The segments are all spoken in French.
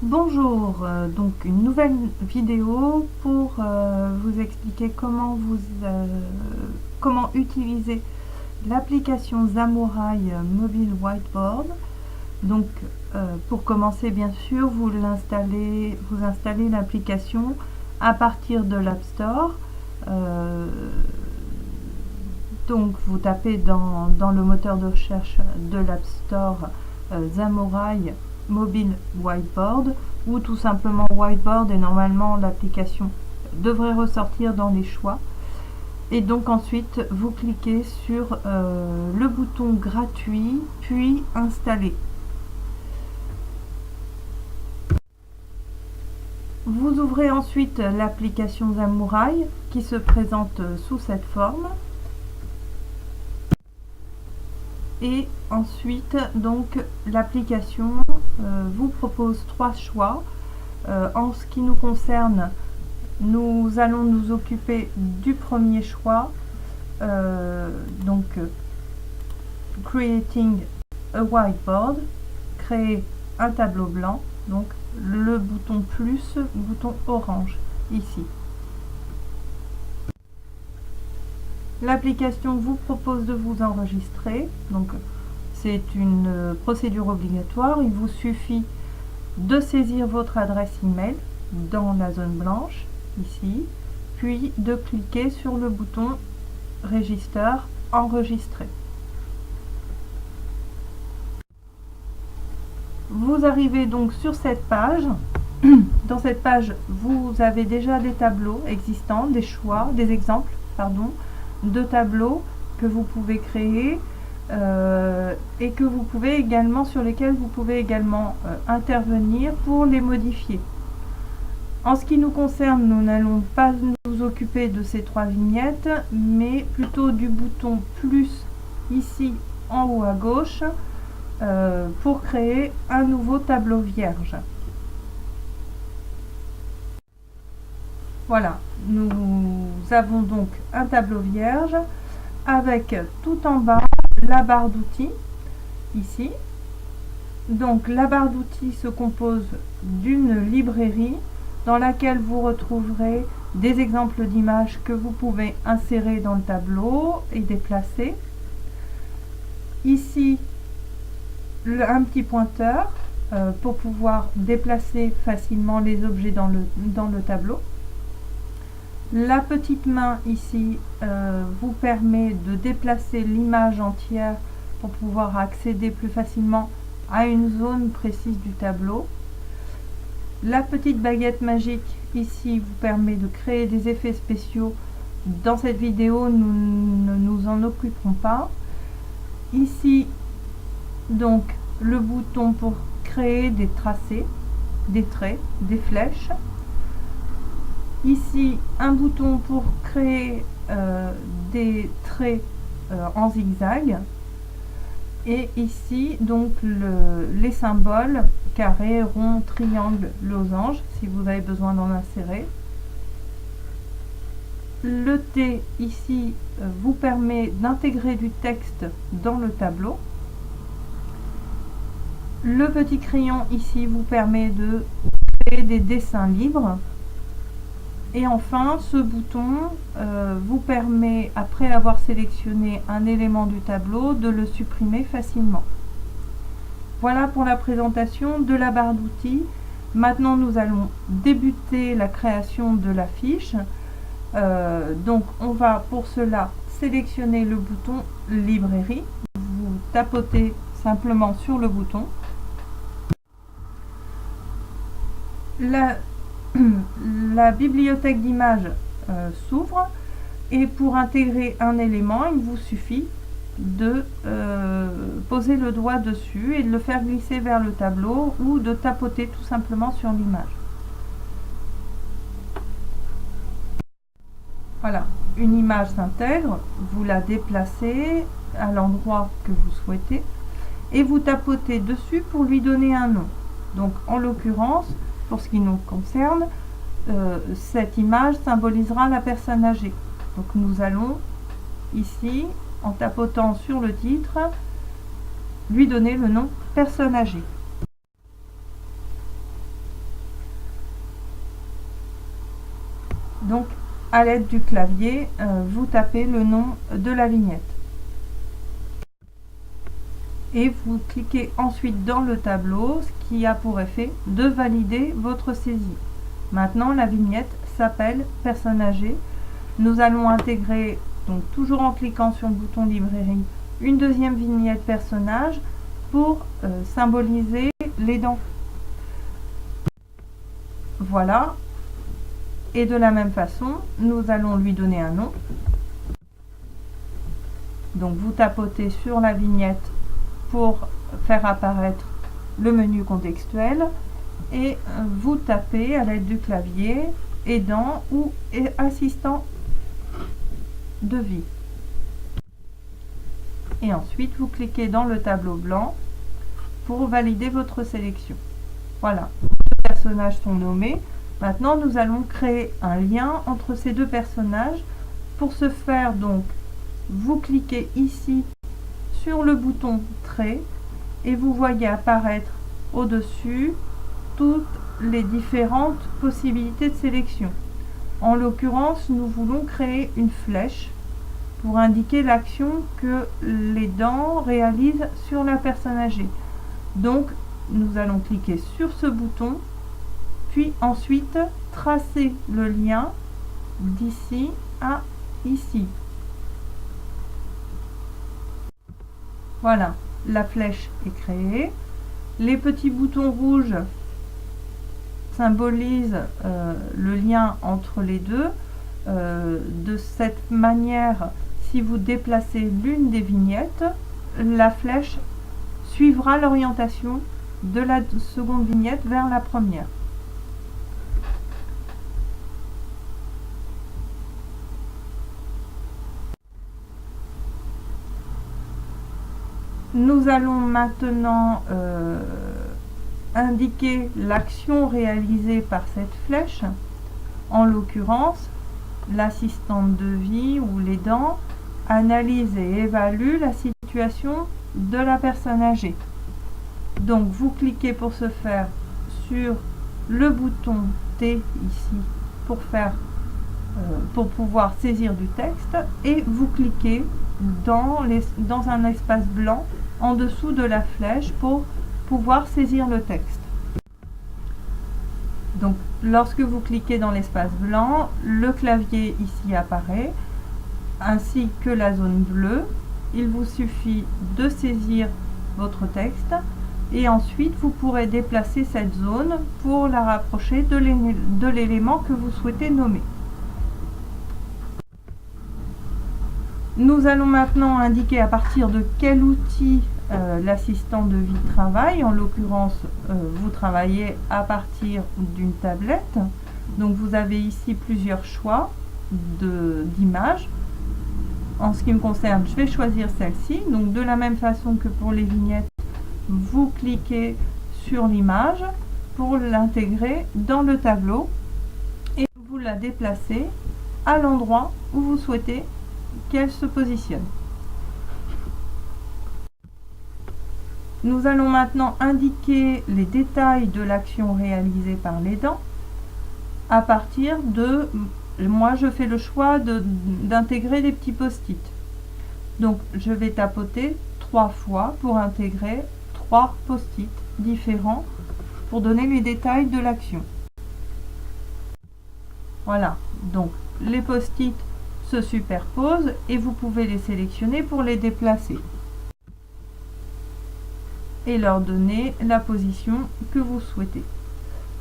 Bonjour, donc une nouvelle vidéo pour vous expliquer comment utiliser l'application Zamouraï Mobile Whiteboard. Donc pour commencer, bien sûr, vous installez l'application à partir de l'App Store. Euh, donc vous tapez dans le moteur de recherche de l'App Store Zamouraï Mobile Whiteboard ou tout simplement Whiteboard, et normalement l'application devrait ressortir dans les choix. Et donc ensuite vous cliquez sur le bouton gratuit puis installer. Vous ouvrez ensuite l'application Zamouraï qui se présente sous cette forme. Et ensuite, donc, l'application vous propose trois choix. En ce qui nous concerne, nous allons nous occuper du premier choix, donc Creating a Whiteboard, créer un tableau blanc, donc le bouton plus, bouton orange, ici. L'application vous propose de vous enregistrer, donc c'est une procédure obligatoire. Il vous suffit de saisir votre adresse email dans la zone blanche, ici, puis de cliquer sur le bouton Register, enregistrer. Vous arrivez donc sur cette page. Dans cette page, vous avez déjà des tableaux existants, des choix, des exemples, pardon, de tableaux que vous pouvez créer et que vous pouvez également, sur lesquels vous pouvez également intervenir pour les modifier. En ce qui nous concerne, nous n'allons pas nous occuper de ces trois vignettes, mais plutôt du bouton plus ici en haut à gauche pour créer un nouveau tableau vierge. Voilà, nous avons donc un tableau vierge avec tout en bas la barre d'outils, ici. Donc la barre d'outils se compose d'une librairie dans laquelle vous retrouverez des exemples d'images que vous pouvez insérer dans le tableau et déplacer. Ici, un petit pointeur pour pouvoir déplacer facilement les objets dans le tableau. La petite main ici vous permet de déplacer l'image entière pour pouvoir accéder plus facilement à une zone précise du tableau. La petite baguette magique ici vous permet de créer des effets spéciaux. Dans cette vidéo, nous ne nous en occuperons pas. Ici, donc, le bouton pour créer des tracés, des traits, des flèches. Ici, un bouton pour créer des traits en zigzag. Et ici, donc, les symboles, carré, rond, triangle, losange, si vous avez besoin d'en insérer. Le T, ici, vous permet d'intégrer du texte dans le tableau. Le petit crayon, ici, vous permet de créer des dessins libres. Et enfin, ce bouton vous permet, après avoir sélectionné un élément du tableau, de le supprimer facilement. Voilà pour la présentation de la barre d'outils. Maintenant, nous allons débuter la création de la fiche. Donc, on va pour cela sélectionner le bouton Librairie. Vous tapotez simplement sur le bouton. La bibliothèque d'images s'ouvre et pour intégrer un élément, il vous suffit de poser le doigt dessus et de le faire glisser vers le tableau ou de tapoter tout simplement sur l'image. Voilà, une image s'intègre, vous la déplacez à l'endroit que vous souhaitez et vous tapotez dessus pour lui donner un nom. Donc en l'occurrence, pour ce qui nous concerne, cette image symbolisera la personne âgée. Donc nous allons ici, en tapotant sur le titre, lui donner le nom personne âgée. Donc à l'aide du clavier, vous tapez le nom de la vignette. Et vous cliquez ensuite dans le tableau, ce qui a pour effet de valider votre saisie. Maintenant, la vignette s'appelle Personne âgée. Nous allons intégrer, donc toujours en cliquant sur le bouton librairie, une deuxième vignette personnage pour symboliser les dents. Voilà. Et de la même façon, nous allons lui donner un nom. Donc vous tapotez sur la vignette pour faire apparaître le menu contextuel et vous tapez à l'aide du clavier aidant ou assistant de vie. Et ensuite vous cliquez dans le tableau blanc pour valider votre sélection. Voilà, les personnages sont nommés. Maintenant nous allons créer un lien entre ces deux personnages. Pour ce faire, donc vous cliquez ici sur le bouton trait et vous voyez apparaître au-dessus toutes les différentes possibilités de sélection. En l'occurrence, nous voulons créer une flèche pour indiquer l'action que les dents réalisent sur la personne âgée. Donc, nous allons cliquer sur ce bouton, puis ensuite tracer le lien d'ici à ici. Voilà, la flèche est créée. Les petits boutons rouges symbolisent le lien entre les deux. De cette manière, si vous déplacez l'une des vignettes, la flèche suivra l'orientation de la seconde vignette vers la première. Nous allons maintenant indiquer l'action réalisée par cette flèche. En l'occurrence, l'assistante de vie ou les dents analyse et évalue la situation de la personne âgée. Donc vous cliquez pour ce faire sur le bouton T ici pour pouvoir saisir du texte et vous cliquez dans un espace blanc en dessous de la flèche pour pouvoir saisir le texte. Donc lorsque vous cliquez dans l'espace blanc, le clavier ici apparaît ainsi que la zone bleue. Il vous suffit de saisir votre texte et ensuite vous pourrez déplacer cette zone pour la rapprocher de l'élément que vous souhaitez nommer. Nous allons maintenant indiquer à partir de quel outil l'assistant de vie travaille. En l'occurrence, vous travaillez à partir d'une tablette. Donc vous avez ici plusieurs choix d'images. En ce qui me concerne, je vais choisir celle-ci. Donc de la même façon que pour les vignettes, vous cliquez sur l'image pour l'intégrer dans le tableau et vous la déplacez à l'endroit où vous souhaitez qu'elle se positionne. Nous allons maintenant indiquer les détails de l'action réalisée par les dents à partir de... Moi, je fais le choix d'intégrer des petits post-it. Donc, je vais tapoter 3 fois pour intégrer 3 post-it différents pour donner les détails de l'action. Voilà, donc les post-it se superposent et vous pouvez les sélectionner pour les déplacer et leur donner la position que vous souhaitez.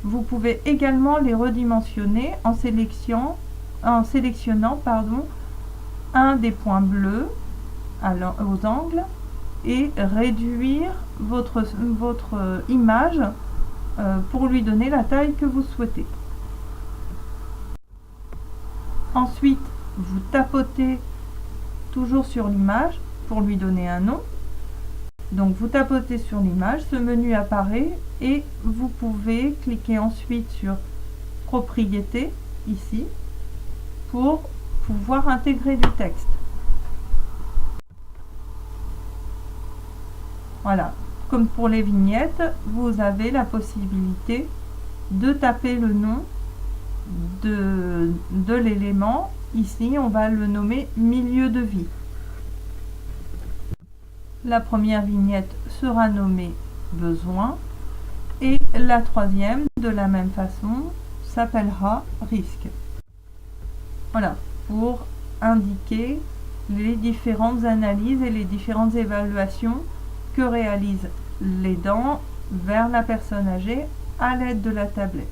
Vous pouvez également les redimensionner en sélectionnant un des points bleus aux angles et réduire votre image pour lui donner la taille que vous souhaitez. Ensuite, vous tapotez toujours sur l'image pour lui donner un nom. Donc vous tapotez sur l'image, ce menu apparaît et vous pouvez cliquer ensuite sur Propriétés ici pour pouvoir intégrer du texte. Voilà, comme pour les vignettes, vous avez la possibilité de taper le nom de l'élément. Ici, on va le nommer milieu de vie. La première vignette sera nommée besoin et la troisième, de la même façon, s'appellera risque. Voilà, pour indiquer les différentes analyses et les différentes évaluations que réalisent les dents vers la personne âgée à l'aide de la tablette.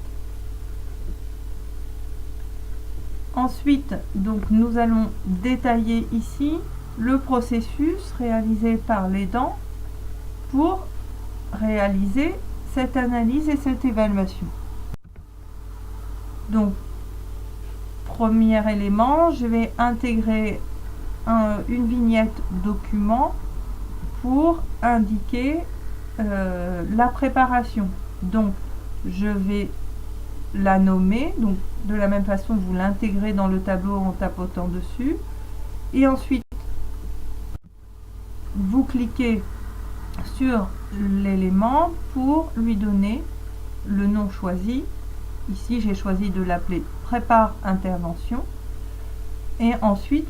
Ensuite, donc, nous allons détailler ici le processus réalisé par les dents pour réaliser cette analyse et cette évaluation. Donc, premier élément, je vais intégrer une vignette document pour indiquer la préparation. Donc, je vais la nommer, donc de la même façon vous l'intégrez dans le tableau en tapotant dessus, et ensuite vous cliquez sur l'élément pour lui donner le nom choisi. Ici j'ai choisi de l'appeler prépare intervention, et ensuite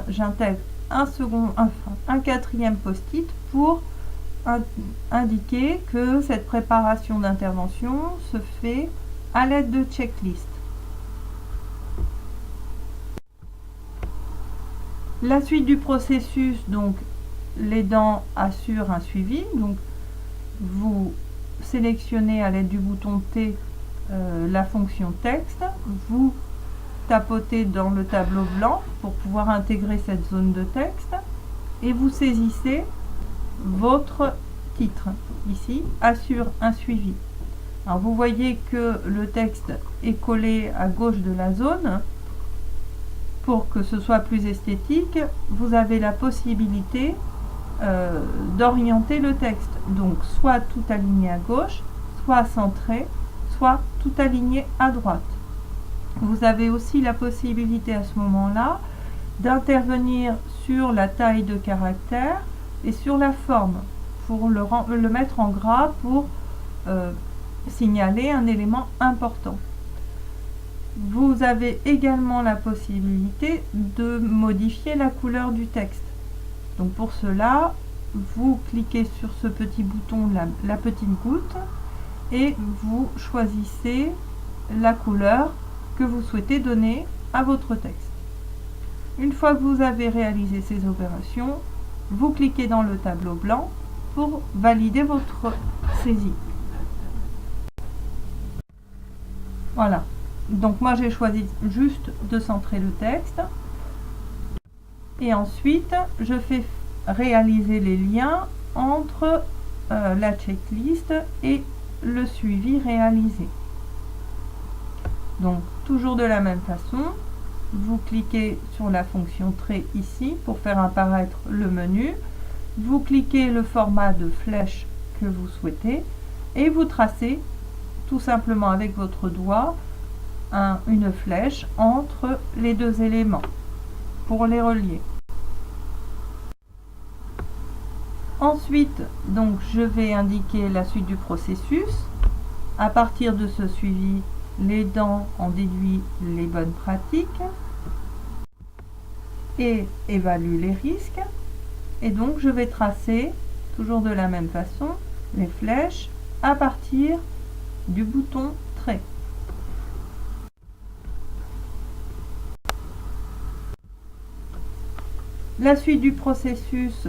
j'intègre un quatrième post-it pour indiquer que cette préparation d'intervention se fait à l'aide de checklist. La suite du processus, donc les dents assurent un suivi. Donc vous sélectionnez à l'aide du bouton T la fonction texte, vous tapotez dans le tableau blanc pour pouvoir intégrer cette zone de texte et vous saisissez votre titre. Ici, assure un suivi. Alors vous voyez que le texte est collé à gauche de la zone. Pour que ce soit plus esthétique, vous avez la possibilité d'orienter le texte. Donc soit tout aligné à gauche, soit centré, soit tout aligné à droite. Vous avez aussi la possibilité à ce moment-là d'intervenir sur la taille de caractère et sur la forme pour le mettre en gras pour signaler un élément important. Vous avez également la possibilité de modifier la couleur du texte. Donc pour cela, vous cliquez sur ce petit bouton, la petite goutte, et vous choisissez la couleur que vous souhaitez donner à votre texte. Une fois que vous avez réalisé ces opérations, vous cliquez dans le tableau blanc pour valider votre saisie. Voilà. Donc moi j'ai choisi juste de centrer le texte. Et ensuite, je fais réaliser les liens entre la checklist et le suivi réalisé. Donc toujours de la même façon, vous cliquez sur la fonction trait ici pour faire apparaître le menu. Vous cliquez le format de flèche que vous souhaitez et vous tracez tout simplement avec votre doigt une flèche entre les deux éléments pour les relier. Ensuite, donc, je vais indiquer la suite du processus. À partir de ce suivi, les dents en déduit les bonnes pratiques et évalue les risques. Et donc, je vais tracer, toujours de la même façon, les flèches à partir du bouton trait. La suite du processus,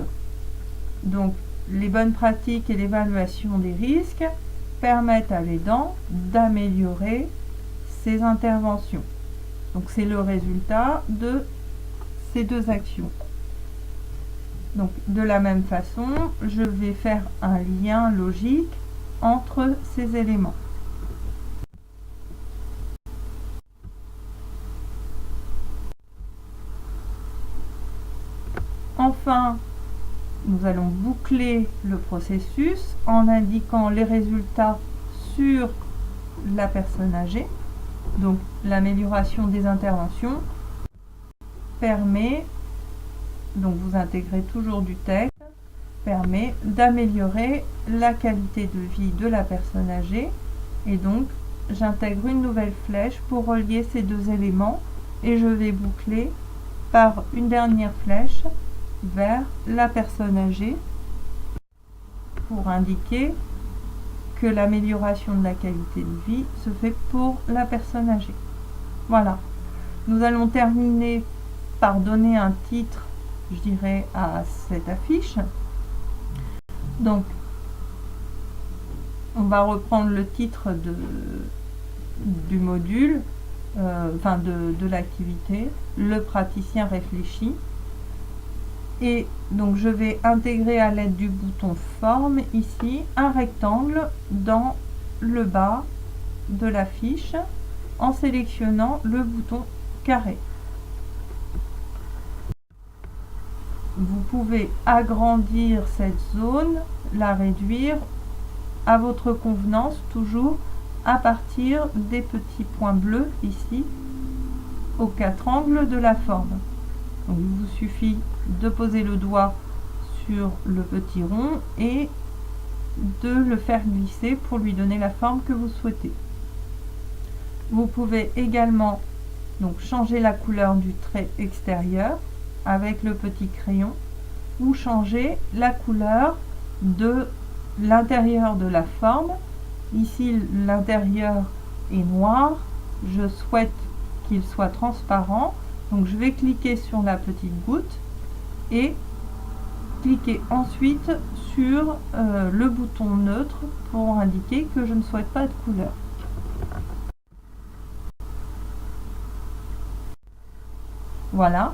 donc les bonnes pratiques et l'évaluation des risques, permettent à l'aidant d'améliorer ses interventions. Donc c'est le résultat de ces deux actions. Donc de la même façon, je vais faire un lien logique entre ces éléments. Enfin, nous allons boucler le processus en indiquant les résultats sur la personne âgée. Donc l'amélioration des interventions permet, donc vous intégrez toujours du texte, permet d'améliorer la qualité de vie de la personne âgée et donc j'intègre une nouvelle flèche pour relier ces deux éléments et je vais boucler par une dernière flèche vers la personne âgée pour indiquer que l'amélioration de la qualité de vie se fait pour la personne âgée. Voilà. Nous allons terminer par donner un titre, je dirais, à cette affiche. Donc, on va reprendre le titre du module, de l'activité, le praticien réfléchit. Et donc je vais intégrer à l'aide du bouton forme ici un rectangle dans le bas de la fiche en sélectionnant le bouton carré. Vous pouvez agrandir cette zone, la réduire à votre convenance, toujours à partir des petits points bleus ici aux 4 angles de la forme. Donc, il vous suffit de poser le doigt sur le petit rond et de le faire glisser pour lui donner la forme que vous souhaitez. Vous pouvez également donc changer la couleur du trait extérieur avec le petit crayon ou changer la couleur de l'intérieur de la forme. Ici, l'intérieur est noir. Je souhaite qu'il soit transparent. Donc je vais cliquer sur la petite goutte et cliquer ensuite sur le bouton neutre pour indiquer que je ne souhaite pas de couleur. Voilà.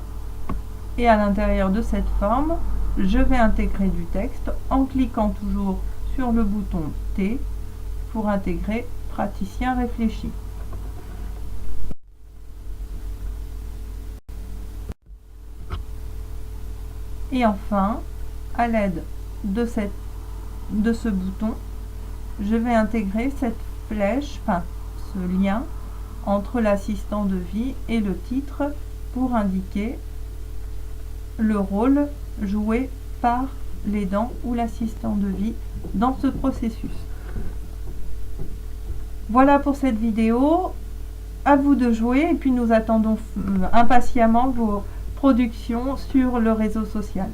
Et à l'intérieur de cette forme, je vais intégrer du texte en cliquant toujours sur le bouton T pour intégrer praticien réfléchi. Et enfin, à l'aide de ce bouton, je vais intégrer cette flèche, ce lien entre l'assistant de vie et le titre pour indiquer le rôle joué par l'aidant ou l'assistant de vie dans ce processus. Voilà pour cette vidéo. À vous de jouer et puis nous attendons impatiemment vos productions sur le réseau social.